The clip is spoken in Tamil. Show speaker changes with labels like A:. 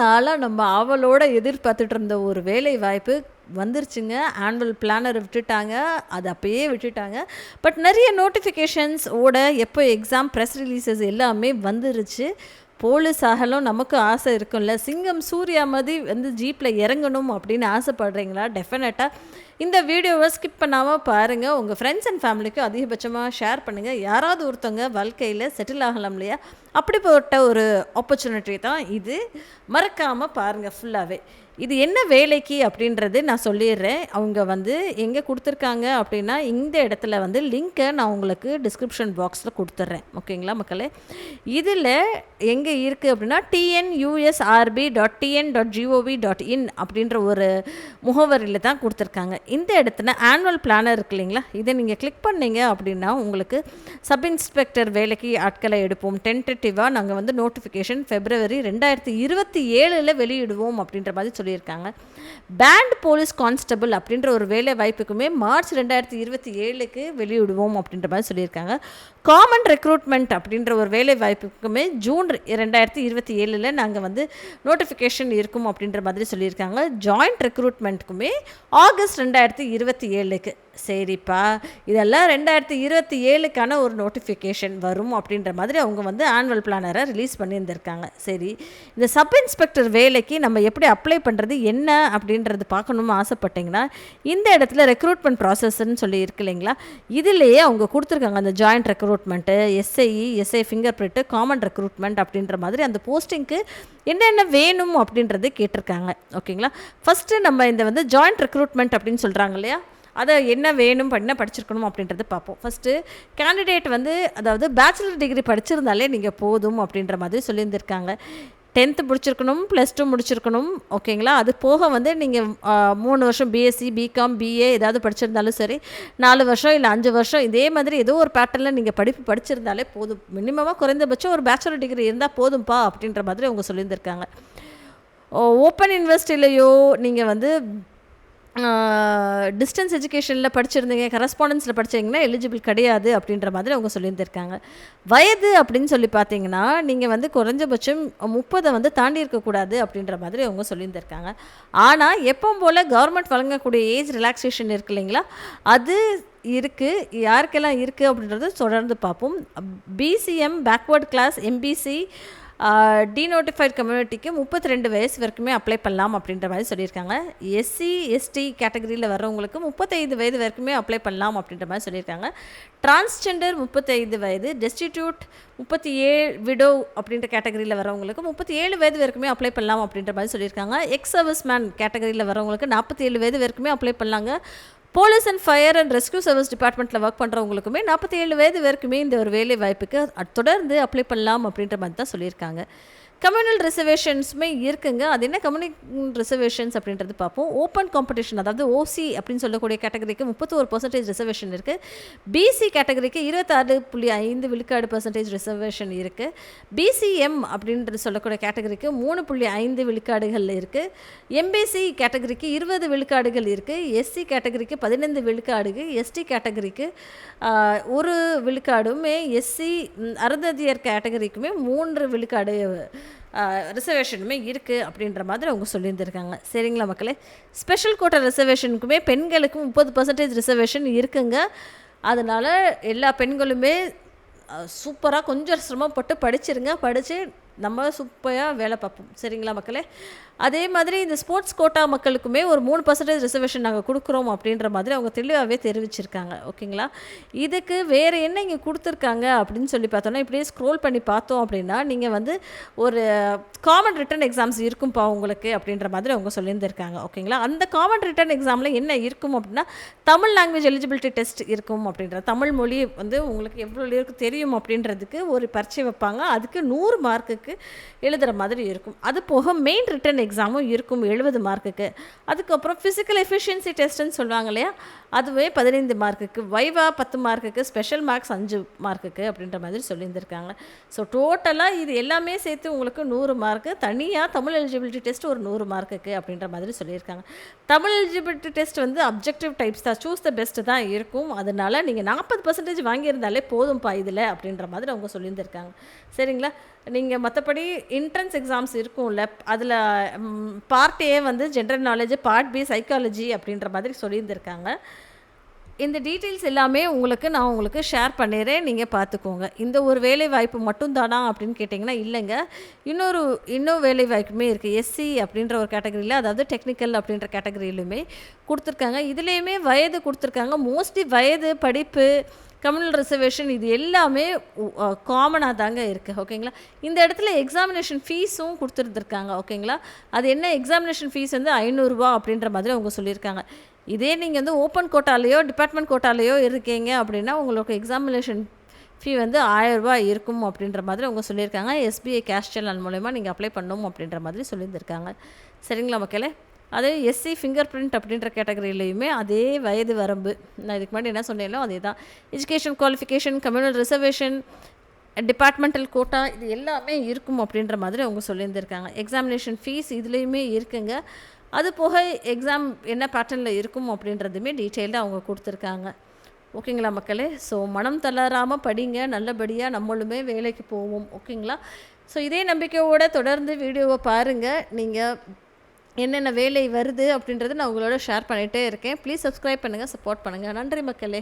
A: நாளா நம்ம ஆவலோட எதிர்பார்த்துட்டு இருந்த ஒரு வேலை வாய்ப்பு வந்துருச்சுங்க. ஆனுவல் பிளானர் விட்டுட்டாங்க. அது அப்பயே விட்டுட்டாங்க. பட் நெறைய நோட்டிஃபிகேஷன்ஸ் ஓட எப்போ எக்ஸாம், ப்ரெஸ் ரிலீசஸ் எல்லாமே வந்துருச்சு. போலீஸ் ஆகலும் நமக்கு ஆசை இருக்கும்ல. சிங்கம் சூர்யா மாதிரி வந்து ஜீப்ல இறங்கணும் அப்படின்னு ஆசைப்படுறீங்களா? டெஃபினட்டா இந்த வீடியோவை ஸ்கிப் பண்ணாமல் பாருங்கள். உங்கள் ஃப்ரெண்ட்ஸ் அண்ட் ஃபேமிலிக்கு அதிகபட்சமாக ஷேர் பண்ணுங்கள். யாராவது ஒருத்தவங்க வாழ்க்கையில் செட்டில் ஆகலாம் இல்லையா? அப்படிப்பட்ட ஒரு ஆப்பர்ச்சுனிட்டி தான் இது. மறக்காமல் பாருங்கள் ஃபுல்லாகவே. இது என்ன வேலைக்கு அப்படின்றது நான் சொல்லிடுறேன். அவங்க வந்து எங்கே கொடுத்துருக்காங்க அப்படின்னா, இந்த இடத்துல வந்து லிங்க்கை நான் உங்களுக்கு டிஸ்கிரிப்ஷன் பாக்ஸில் கொடுத்துட்றேன். ஓகேங்களா மக்களே? இதில் எங்கே இருக்குது அப்படின்னா TNUSRB.TN.gov.in அப்படின்ற ஒரு முகவரியில் தான் கொடுத்துருக்காங்க. இந்த இடத்துல ஆனுவல் பிளானர் இருக்கு இல்லைங்களா? இதை நீங்கள் கிளிக் பண்ணீங்க அப்படின்னா உங்களுக்கு சப் இன்ஸ்பெக்டர் வேலைக்கு ஆட்களை எடுப்போம். டென்டேட்டிவாக நாங்கள் வந்து நோட்டிஃபிகேஷன் February 2027 வெளியிடுவோம் அப்படின்ற மாதிரி சொல்லியிருக்காங்க. பேண்ட் போலீஸ் கான்ஸ்டபிள் அப்படின்ற ஒரு வேலை வாய்ப்புக்குமே March 2027 வெளியிடுவோம் அப்படின்ற மாதிரி சொல்லியிருக்காங்க. காமன் ரெக்ரூட்மெண்ட் அப்படின்ற ஒரு வேலை வாய்ப்புக்குமே June 2027 நாங்கள் வந்து நோட்டிஃபிகேஷன் இருக்கும் அப்படின்ற மாதிரி சொல்லியிருக்காங்க. ஜாயிண்ட் ரெக்ரூட்மெண்ட்டுக்குமே August 2027. சரிப்பா, இதெல்லாம் 2027க்கான ஒரு நோட்டிஃபிகேஷன் வரும் அப்படின்ற மாதிரி அவங்க வந்து ஆனுவல் பிளானரை ரிலீஸ் பண்ணியிருந்திருக்காங்க. சரி, இந்த சப் இன்ஸ்பெக்டர் வேலைக்கு நம்ம எப்படி அப்ளை பண்ணுறது என்ன அப்படின்றது பார்க்கணும்னு ஆசைப்பட்டிங்கன்னா, இந்த இடத்துல ரெக்ரூட்மெண்ட் ப்ராசஸ்ன்னு சொல்லி இருக்கு இல்லைங்களா? இதிலேயே அவங்க கொடுத்துருக்காங்க அந்த joint recruitment, SI finger print, common recruitment அப்படின்ற மாதிரி அந்த போஸ்டிங்க்கு என்னென்ன வேணும் அப்படின்றது கேட்டிருக்காங்க. ஓகேங்களா? ஃபஸ்ட்டு நம்ம இந்த வந்து ஜாயிண்ட் ரெக்ரூட்மெண்ட் அப்படின்னு சொல்கிறாங்க இல்லையா? அதை என்ன வேணும், என்ன படிச்சிருக்கணும் அப்படின்றத பார்ப்போம். ஃபஸ்ட்டு கேண்டிடேட் வந்து அதாவது பேச்சுலர் டிகிரி படிச்சிருந்தாலே நீங்கள் போதும் அப்படின்ற மாதிரி சொல்லியிருந்திருக்காங்க. 10th முடிச்சிருக்கணும், +2 முடிச்சிருக்கணும். ஓகேங்களா? அது போக வந்து நீங்கள் 3 வருஷம் பிஎஸ்சி, பிகாம், பிஏ ஏதாவது படிச்சிருந்தாலும் சரி, 4 வருஷம் இல்லை 5 வருஷம் இதே மாதிரி ஏதோ ஒரு பேட்டர்னில் நீங்கள் படிப்பு படிச்சிருந்தாலே போதும். மினிமமாக குறைந்தபட்சம் ஒரு பேச்சுலர் டிகிரி இருந்தால் போதும்ப்பா அப்படின்ற மாதிரி அவங்க சொல்லியிருந்திருக்காங்க. ஓப்பன் யூனிவர்சிட்டியிலையோ நீங்கள் வந்து டிஸ்டன்ஸ் எஜுகேஷனில் படிச்சிருந்தீங்க, கரஸ்பாண்டன்ஸில் படிச்சிங்கன்னா எலிஜிபிள் கிடையாது அப்படின்ற மாதிரி அவங்க சொல்லியிருந்திருக்காங்க. வயது அப்படின்னு சொல்லி பார்த்தீங்கன்னா நீங்கள் வந்து குறைஞ்சபட்சம் 30 வந்து தாண்டி இருக்கக்கூடாது அப்படின்ற மாதிரி அவங்க சொல்லியிருந்திருக்காங்க. ஆனால் எப்பவும் போல் கவர்மெண்ட் வழங்கக்கூடிய ஏஜ் ரிலாக்ஸேஷன் இருக்கு இல்லைங்களா? அது இருக்குது. யாருக்கெல்லாம் இருக்குது அப்படின்றது தொடர்ந்து பார்ப்போம். BCM, backward class, MBC, denotified கம்யூனிட்டிக்கு 32 வயசு வரைக்குமே அப்ளை பண்ணலாம் அப்படின்ற மாதிரி சொல்லியிருக்காங்க. எஸ்சி எஸ்டி கேட்டகரியில் வர்றவங்களுக்கு 35 வயது வரைக்குமே அப்ளை பண்ணலாம் அப்படின்ற மாதிரி சொல்லியிருக்காங்க. டிரான்ஸ்ஜெண்டர் 35 வயது, டெஸ்டிடியூட் 37, விடோ அப்படின்ற கேட்டகரியில் வரவங்களுக்கு 37 வயது வரைக்குமே அப்ளை பண்ணலாம் அப்படின்ற மாதிரி சொல்லியிருக்காங்க. எக்ஸ் சர்வீஸ் மேன் கேட்டகரியில் வரவங்களுக்கு 47 வயது வரைக்குமே அப்ளை பண்ணலாங்க. Police and fire and rescue service டிபார்ட்மெண்ட்டில் ஒர்க் பண்ணுறவங்களுக்குமே 47 வயது வரைக்குமே இந்த ஒரு வேலை வாய்ப்புக்கு தொடர்ந்து அப்ளை பண்ணலாம் அப்படின்ற மாதிரி தான் சொல்லியிருக்காங்க. கம்யூனல் ரிசர்வேஷன்ஸுமே இருக்குங்க. அது என்ன கம்யூனல் ரிசர்வேஷன்ஸ் அப்படின்றது பார்ப்போம். ஓப்பன் காம்படிஷன் அதாவது ஓசி அப்படின்னு சொல்லக்கூடிய கேட்டகரிக்கு 31% ரிசர்வேஷன் இருக்குது. பிசி கேட்டகரிக்கு 26.5% ரிசர்வேஷன் இருக்குது. பிசிஎம் அப்படின்றது சொல்லக்கூடிய கேட்டகரிக்கு 3.5 விழுக்காடுகள் இருக்குது. எம்பிசி கேட்டகரிக்கு 20 விழுக்காடுகள் இருக்குது. எஸ்சி கேட்டகரிக்கு 15 விழுக்காடுகள், எஸ்டி கேட்டகரிக்கு 1 விழுக்காடுமே, எஸ்சி அருந்ததியர் கேட்டகரிக்குமே 3 விழுக்காடு ரிசர்வேஷனுமே இருக்குது அப்படின்ற மாதிரி அவங்க சொல்லியிருந்திருக்காங்க. சரிங்களா மக்களே? ஸ்பெஷல் கோட்டா ரிசர்வேஷனுக்குமே பெண்களுக்கு 30% ரிசர்வேஷன் இருக்குங்க. அதனால் எல்லா பெண்களுமே சூப்பராக கொஞ்சம் சிரமப்பட்டு படிச்சிருங்க. படித்து நம்ம சூப்பராக வேலை பார்ப்போம். சரிங்களா மக்களே? அதே மாதிரி இந்த ஸ்போர்ட்ஸ் கோட்டா மக்களுக்குமே ஒரு 3% ரிசர்வேஷன் நாங்கள் கொடுக்குறோம் அப்படின்ற மாதிரி அவங்க தெளிவாகவே தெரிவிச்சிருக்காங்க. ஓகேங்களா? இதுக்கு வேறு என்ன இங்கே கொடுத்துருக்காங்க அப்படின்னு சொல்லி பார்த்தோன்னா, இப்படியே ஸ்க்ரோல் பண்ணி பார்த்தோம் அப்படின்னா நீங்கள் வந்து ஒரு காமன் ரிட்டன் எக்ஸாம்ஸ் இருக்கும்ப்பா உங்களுக்கு அப்படின்ற மாதிரி அவங்க சொல்லியிருந்திருக்காங்க. ஓகேங்களா? அந்த காமன் ரிட்டன் எக்ஸாமில் என்ன இருக்கும் அப்படின்னா, தமிழ் லாங்குவேஜ் எலிஜிபிலிட்டி டெஸ்ட் இருக்கும் அப்படின்ற தமிழ் மொழி வந்து உங்களுக்கு எவ்வளோ இருக்கு தெரியும் அப்படின்றதுக்கு ஒரு பரீட்சை வைப்பாங்க. அதுக்கு 100 மார்க்குக்கு எழுதுகிற மாதிரி இருக்கும். அது போக மெயின் ரிட்டன் எக்ஸாமும் இருக்கும் 70 மார்க்குக்கு. அதுக்கப்புறம் ஃபிசிக்கல் எஃபிஷியன்சி டெஸ்ட்டுன்னு சொல்லுவாங்க இல்லையா? அதுவே 15 மார்க்குக்கு, வைவா 10 மார்க்குக்கு, ஸ்பெஷல் மார்க்ஸ் 5 மார்க்குக்கு அப்படின்ற மாதிரி சொல்லியிருந்திருக்காங்க. ஸோ டோட்டலாக இது எல்லாமே சேர்த்து உங்களுக்கு 100 மார்க்கு. தனியாக தமிழ் எலிஜிபிலிட்டி டெஸ்ட் ஒரு 100 மார்க்குக்கு அப்படின்ற மாதிரி சொல்லியிருக்காங்க. தமிழ் எலிஜிபிலிட்டி டெஸ்ட் வந்து அப்ஜெக்டிவ் டைப்ஸ் தான், சூஸ் த பெஸ்ட்டு தான் இருக்கும். அதனால் நீங்கள் 40% வாங்கியிருந்தாலே போதும்ப்பா இதில் அப்படின்ற மாதிரி அவங்க சொல்லியிருந்திருக்காங்க. சரிங்களா? நீங்கள் மற்றபடி என்ட்ரன்ஸ் எக்ஸாம்ஸ் இருக்கும்ல, அதில் பார்ட் ஏ வந்து general knowledge, part B psychology அப்படின்ற மாதிரி சொல்லியிருந்திருக்காங்க. இந்த டீட்டெயில்ஸ் எல்லாமே நான் உங்களுக்கு ஷேர் பண்ணிடுறேன், நீங்கள் பார்த்துக்கோங்க. இந்த ஒரு வேலை வாய்ப்பு மட்டும் தானா அப்படின்னு கேட்டிங்கன்னா இல்லைங்க, இன்னும் வேலை வாய்ப்புமே இருக்குது. எஸ்சி அப்படின்ற ஒரு கேட்டகரியில், அதாவது டெக்னிக்கல் அப்படின்ற கேட்டகரியிலுமே கொடுத்துருக்காங்க. இதுலேயுமே வயது கொடுத்துருக்காங்க. மோஸ்ட்லி வயது, படிப்பு, கம்யூனல் ரிசர்வேஷன் இது எல்லாமே காமனாக தாங்க இருக்குது. ஓகேங்களா. இந்த இடத்துல எக்ஸாமினேஷன் ஃபீஸும் கொடுத்துருந்துருக்காங்க. ஓகேங்களா. அது என்ன, எக்ஸாமினேஷன் ஃபீஸ் வந்து 500 ரூபா அப்படின்ற மாதிரி அவங்க சொல்லியிருக்காங்க. இதே நீங்கள் வந்து ஓப்பன் கோட்டாலேயோ டிபார்ட்மெண்ட் கோட்டாலேயோ இருக்கீங்க அப்படின்னா உங்களுக்கு எக்ஸாமினேஷன் ஃபீ வந்து 1000 ரூபா இருக்கும் அப்படின்ற மாதிரி அவங்க சொல்லியிருக்காங்க. எஸ்பிஐ கேஷ் சேனல் மூலயமா நீங்கள் அப்ளை பண்ணணும் அப்படின்ற மாதிரி சொல்லியிருந்திருக்காங்க. சரிங்களா மக்களே. அதே எஸ்சி ஃபிங்கர் பிரிண்ட் அப்படின்ற கேட்டகரியிலையுமே அதே வயது வரம்பு, நான் இதுக்கு முன்னாடி என்ன சொன்னேனோ அதே தான். Education qualification, communal reservation, departmental quota இது எல்லாமே இருக்கும் அப்படின்ற மாதிரி அவங்க சொல்லியிருந்திருக்காங்க. எக்ஸாமினேஷன் ஃபீஸ் இதுலேயுமே இருக்குங்க. அது போக எக்ஸாம் என்ன பேட்டர்னில் இருக்கும் அப்படின்றதுமே டீட்டெயில்டாக அவங்க கொடுத்துருக்காங்க. ஓகேங்களா மக்களே. ஸோ மனம் தளராமல் படிங்க, நல்லபடியாக நம்மளுமே வேலைக்கு போவோம். ஓகேங்களா. ஸோ இதே நம்பிக்கையோடு தொடர்ந்து வீடியோவை பாருங்கள். நீங்கள் என்னென்ன வேலை வருது அப்படின்றத நான் உங்களோட ஷேர் பண்ணிகிட்டே இருக்கேன். ப்ளீஸ் சப்ஸ்கிரைப் பண்ணுங்கள், சப்போர்ட் பண்ணுங்கள். நன்றி மக்களே.